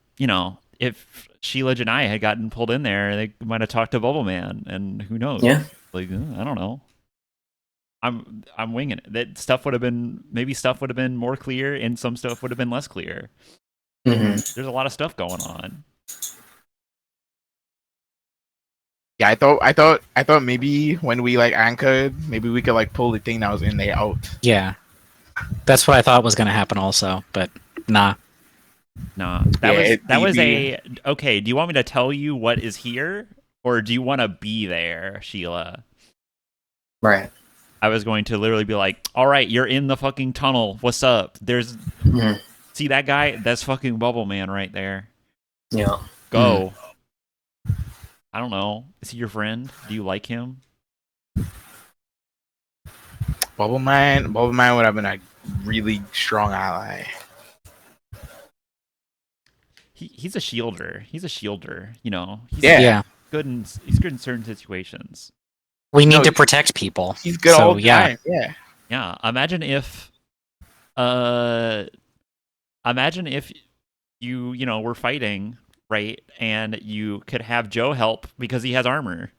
Sheila Janai had gotten pulled in there, they might have talked to Bubble Man, and who knows? Yeah. Like, I don't know. I'm winging it. That stuff would have been more clear, and some stuff would have been less clear. Mm-hmm. There's a lot of stuff going on. Yeah, I thought maybe when we like anchored, maybe we could like pull the thing that was in there out. Yeah, that's what I thought was going to happen also, but nah. Nah, okay. Do you want me to tell you what is here, or do you want to be there, Sheila? Right. I was going to literally be like, all right, you're in the fucking tunnel. What's up? See that guy? That's fucking Bubble Man right there. Yeah. Go. I don't know. Is he your friend? Do you like him? Bubble Man would have been a really strong ally. He's a shielder. He's a shielder. You know, Yeah. he's good in certain situations. We need No, to protect people. He's good So, all the yeah. time. Yeah. Yeah. Imagine if you know were fighting, right, and you could have Joe help because he has armor.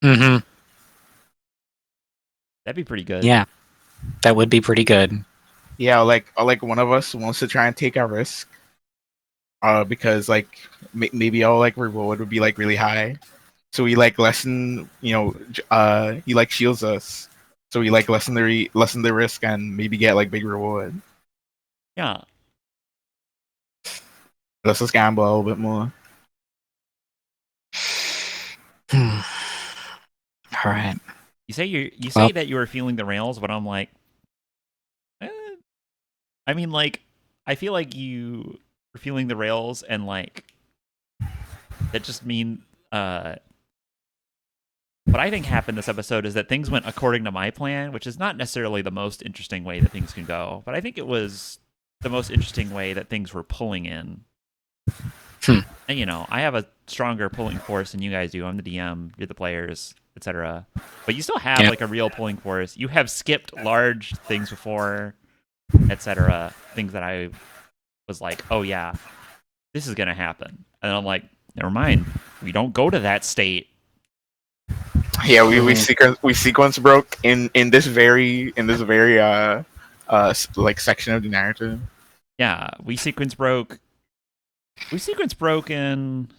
Mm-hmm. That'd be pretty good. Yeah. That would be pretty good. Yeah, or like one of us wants to try and take a risk. Because like maybe our like reward would be like really high, so we like lessen. He like shields us, so we like lessen the risk and maybe get like big reward. Yeah. Let's just gamble a little bit more. All right. You say that you were feeling the rails, but I'm like, I mean, like, I feel like you were feeling the rails, and like, that just mean, what I think happened this episode is that things went according to my plan, which is not necessarily the most interesting way that things can go, but I think it was the most interesting way that things were pulling in. And you know, I have a stronger pulling force than you guys do. I'm the DM, you're the players, etc. But you still have like a real pulling force. You have skipped large things before, etc. Things that I was like, oh yeah, this is gonna happen, and I'm like, never mind. We don't go to that state. Yeah, we sequence broke in this very like section of the narrative. Yeah, we sequence broke. Have we sequence broke in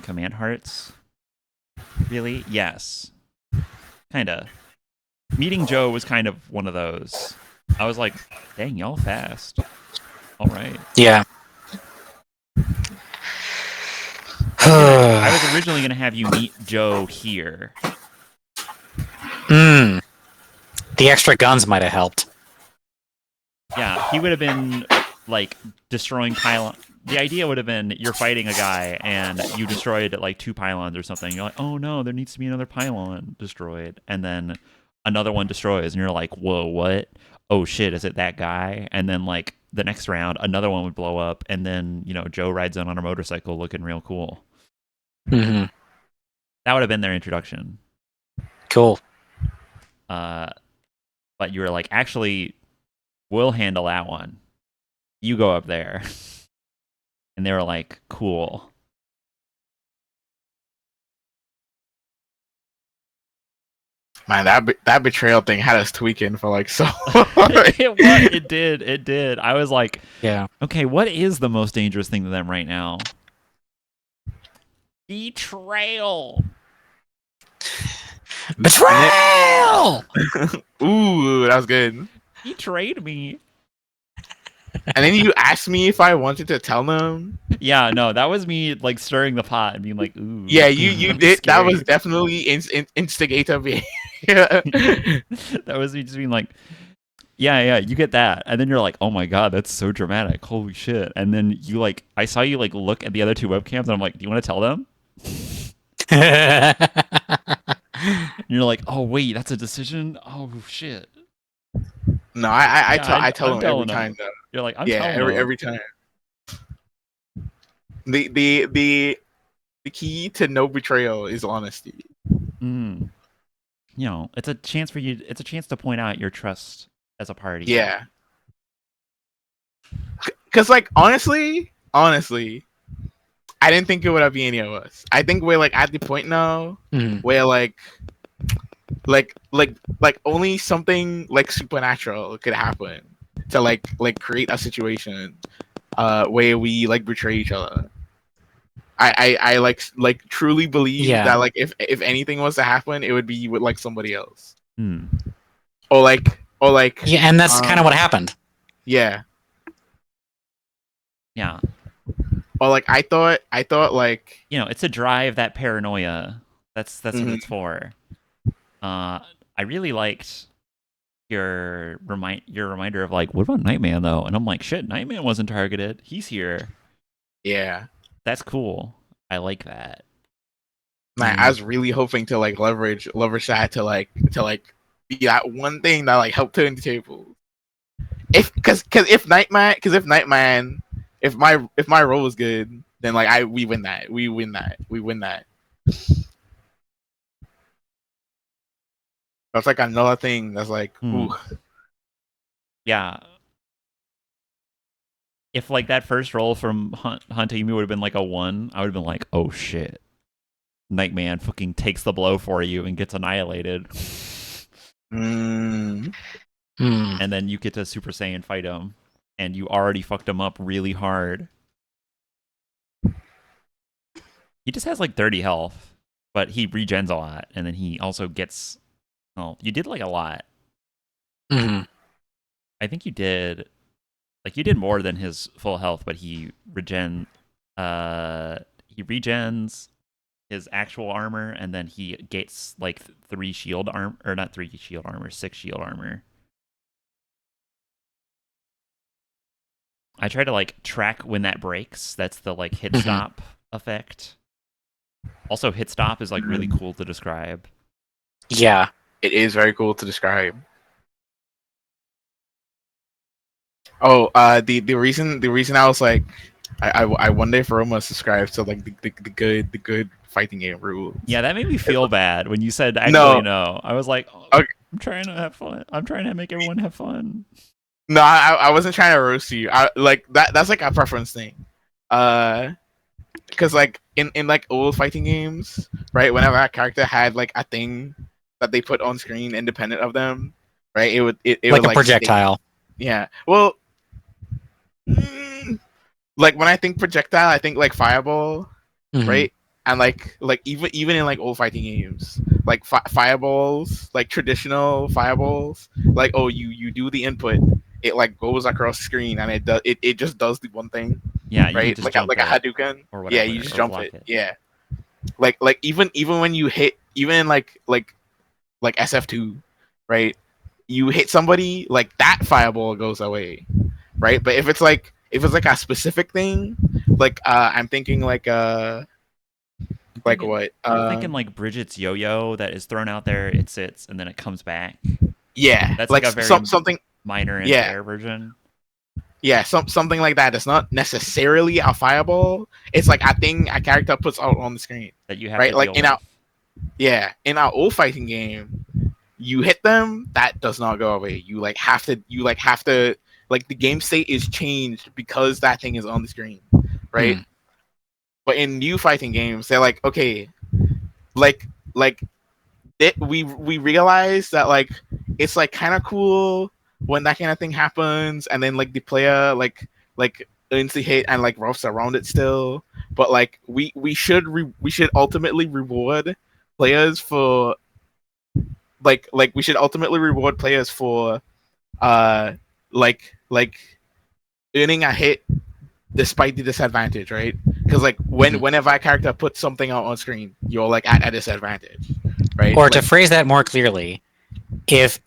Command Hearts? Really? Yes. Kinda. Meeting Joe was kind of one of those. I was like, dang, y'all fast. All right. Yeah. I was originally going to have you meet Joe here. The extra guns might have helped. Yeah, he would have been, like, destroying pylon. The idea would have been you're fighting a guy and you destroyed, like, 2 pylons or something. You're like, oh no, there needs to be another pylon destroyed. And then another one destroys, and you're like, whoa, what? Oh shit, is it that guy? And then, like, the next round, another one would blow up, and then, you know, Joe rides in on a motorcycle looking real cool. Mm-hmm. That would have been their introduction. Cool. But you were like, actually, we'll handle that one. You go up there. And they were like, cool. Man, that betrayal thing had us tweaking for like so It did. I was like, yeah. Okay, what is the most dangerous thing to them right now? Betrayal. Betrayal! Ooh, that was good. He betrayed me. And then you asked me if I wanted to tell them. Yeah, no, that was me like stirring the pot and being like, ooh. Yeah, you did. That was scared. definitely instigator behavior. That was me just being like, yeah, you get that. And then you're like, oh my god, that's so dramatic. Holy shit. And then you like, I saw you like look at the other 2 webcams and I'm like, do you want to tell them? And you're like, oh wait, that's a decision? Oh shit. No, I tell them every time though. You're like, I'm telling them. every time. The key to no betrayal is honesty. You know, it's a chance for you. It's a chance to point out your trust as a party. Yeah. Because like honestly, I didn't think it would be any of us. I think we're like at the point now where like only something like supernatural could happen to like create a situation where we like betray each other. I like truly believe that like if anything was to happen, it would be with like somebody else. Or like yeah, and that's kind of what happened. Yeah. Yeah. Or like I thought like, you know, it's to drive that paranoia. That's what it's for. I really liked your reminder of like, what about Nightman though? And I'm like, shit, Nightman wasn't targeted. He's here. Yeah. That's cool. I like that. Man, I was really hoping to like leverage that to like be that one thing that like helped turn the table. if Nightman, if my roll was good, then like we win that. That's like another thing that's like, ooh. Yeah. If like that first roll from Huntimi would have been like a 1, I would have been like, oh shit. Nightman fucking takes the blow for you and gets annihilated. Mm. And then you get to Super Saiyan fight him, and you already fucked him up really hard. He just has like 30 health, but he regens a lot, and then he also gets. Oh, you did like a lot. Mm-hmm. I think you did. Like you did more than his full health, but he regens his actual armor, and then he gets like 3 shield armor, or not 3 shield armor, 6 shield armor. I try to like track when that breaks. That's the like hit stop effect. Also, hit stop is like really cool to describe. Yeah, it is very cool to describe. Oh, the reason I was like, I wonder if Roma subscribes to like the good fighting game rules. Yeah, that made me feel bad when you said actually no. I was like, oh, okay. I'm trying to have fun. I'm trying to make everyone have fun. No, I wasn't trying to roast you. I like that's like a preference thing. Because like in like old fighting games, right? Whenever a character had like a thing that they put on screen independent of them, right? It would like a projectile. Yeah. Well, like when I think projectile, I think like fireball, right? And like even in like old fighting games, like fireballs, like traditional fireballs, like oh you do the input, it like goes across the screen and it just does the one thing. Yeah, you right? can just like jump like a Hadouken or whatever. Yeah, you just jump it. Yeah. Like even when you hit even like SF2, right? You hit somebody, like that fireball goes away, right? But if it's like a specific thing, like I'm thinking like what? I'm thinking like Bridget's yo-yo that is thrown out there, it sits and then it comes back. Yeah, that's like a very something minor and fair version. Yeah, something like that. It's not necessarily a fireball. It's like a thing a character puts out on the screen that you have right. To like deal with. In our old fighting game, you hit them, that does not go away. You have to like the game state is changed because that thing is on the screen, right? But in new fighting games, they're like, okay, we realize that like it's like kind of cool when that kind of thing happens, and then like the player like earns the hit and like roughs around it still. But like we should ultimately reward players for like we should ultimately reward players for like earning a hit despite the disadvantage, right? Because like whenever a character puts something out on screen, you're like at a disadvantage, right? Or like, to phrase that more clearly, if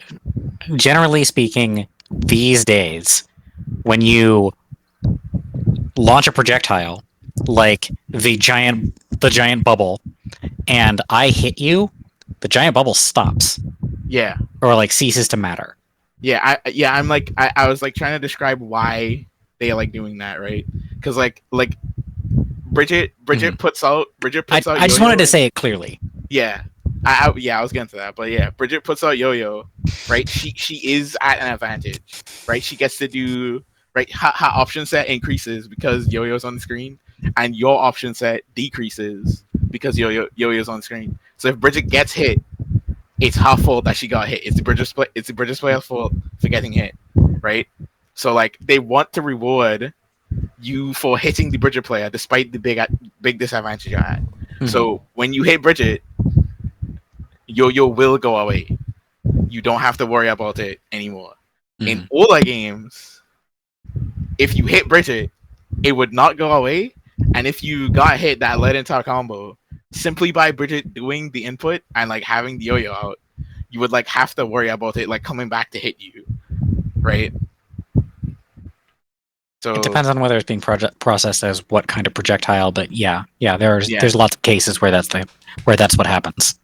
generally speaking, these days, when you launch a projectile, like the giant bubble, and I hit you, the giant bubble stops. Yeah. Or like ceases to matter. Yeah, I'm like I was like trying to describe why they like doing that, right? Because like Bridget puts out I just wanted to say it clearly. Yeah. I was getting to that, but yeah, Bridget puts out Yo-Yo, right? She is at an advantage, right? She gets to do right. Her option set increases because Yo-Yo's on the screen, and your option set decreases because Yo-Yo's on the screen. So if Bridget gets hit, it's her fault that she got hit. It's the Bridget's player's fault for getting hit, right? So like they want to reward you for hitting the Bridget player despite the big disadvantage you had. So when you hit Bridget, Yo-Yo will go away. You don't have to worry about it anymore. In older games, if you hit Bridget, it would not go away. And if you got hit, that led into a combo. Simply by Bridget doing the input and like having the Yo-Yo out, you would like have to worry about it like coming back to hit you, right? So it depends on whether it's being processed as what kind of projectile, but yeah, there's lots of cases where that's what happens.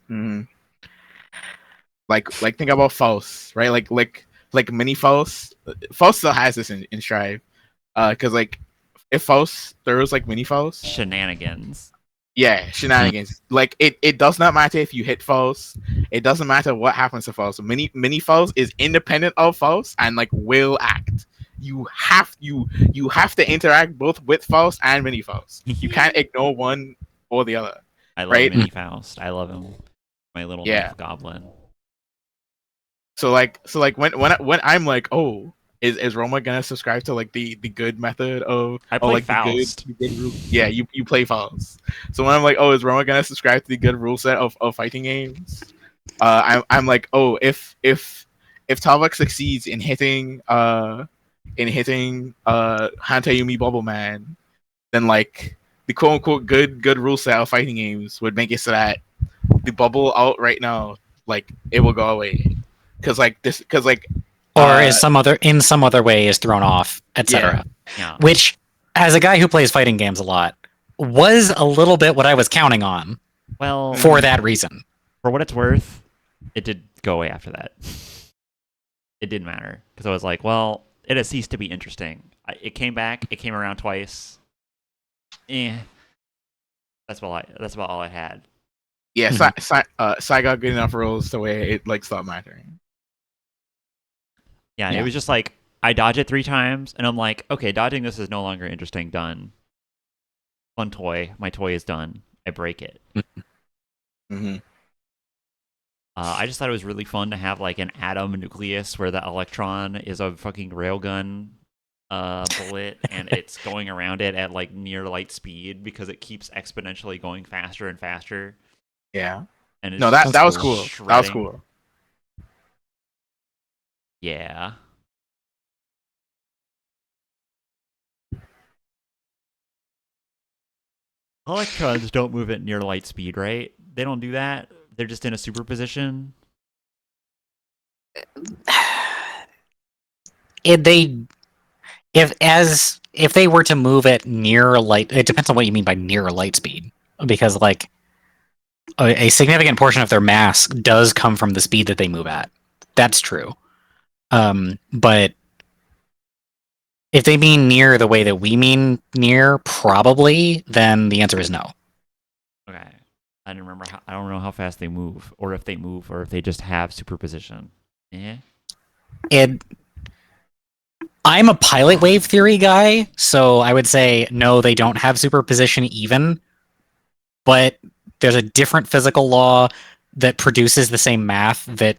Like think about Faust, right? Like like mini Faust. Faust still has this in Strive, because like if Faust throws like mini Faust, Shenanigans. yeah, shenanigans. Like it does not matter if you hit Faust. It doesn't matter what happens to Faust. Mini Faust is independent of Faust and like will act. You have to interact both with Faust and mini Faust. You can't ignore one or the other. I love Right? Mini Faust. I love him. My little Yeah. knife goblin. So when I'm like, oh, is Roma gonna subscribe to like the good method of I play like Faust. the good rule? Yeah, you play Faust. So when I'm like, oh, is Roma gonna subscribe to the good rule set of fighting games? I'm like, oh, if Tavok succeeds in hitting Hantayumi Bubble Man, then like the quote unquote good rule set of fighting games would make it so that the bubble out right now, like it will go away. Cause or is some other way is thrown off, etc. Yeah. Which, as a guy who plays fighting games a lot, was a little bit what I was counting on Well, for that reason. For what it's worth, it did go away after that. It didn't matter because I was like, well, it has ceased to be interesting. It came back. It came around twice. That's about all I had. Yeah, Sai got good enough rules to where it like stopped mattering. Yeah, it was just like I dodge it 3 times, and I'm like, okay, dodging this is no longer interesting. Done. Fun toy. My toy is done. I break it. Mm-hmm. I just thought it was really fun to have like an atom nucleus where the electron is a fucking railgun bullet, and it's going around it at like near light speed because it keeps exponentially going faster and faster. Yeah. And it's No, that was cool. shredding. That was cool. Yeah. Electrons don't move at near light speed, right? They don't do that. They're just in a superposition. If they were to move at near light, it depends on what you mean by near light speed, because like a significant portion of their mass does come from the speed that they move at. That's true. But if they mean near the way that we mean near, probably, then the answer is no. Okay. I don't know how fast they move, or if they move, or if they just have superposition. Yeah. I'm a pilot wave theory guy, so I would say no, they don't have superposition even. But there's a different physical law that produces the same math that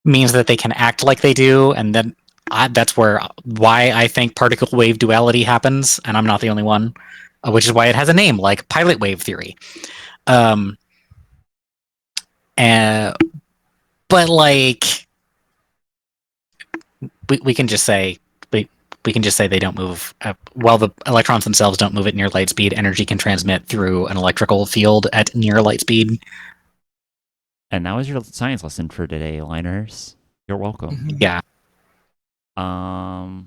means that they can act like they do, and then that's why I think particle wave duality happens, and I'm not the only one, which is why it has a name like pilot wave theory. But like we can just say we can just say they don't move. While the electrons themselves don't move at near light speed, energy can transmit through an electrical field at near light speed. And that was your science lesson for today, Liners. You're welcome. Yeah. Are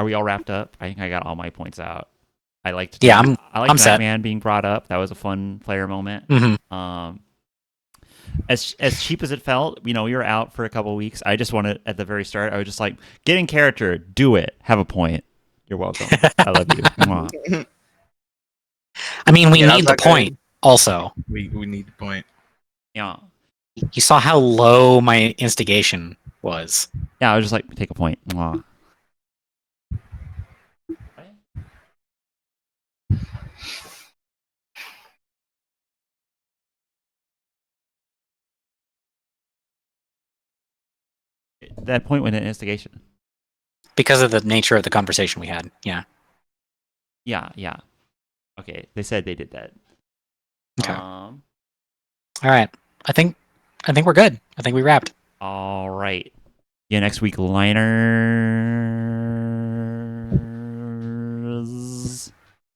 we all wrapped up? I think I got all my points out. I liked I'm Nightman being brought up. That was a fun player moment. Mm-hmm. As cheap as it felt, we were out for a couple of weeks. I just wanted at the very start. I was just like, get in character, do it, have a point. You're welcome. I love you. Mwah. I mean, we need the point. Also, we need the point. Yeah. You saw how low my instigation was. Yeah, I was just like, take a point. Mwah. That point went in instigation. Because of the nature of the conversation we had. Yeah. Yeah. Okay, they said they did that. Okay. All right. I think we're good. I think we wrapped. All right. Yeah, next week, Liner.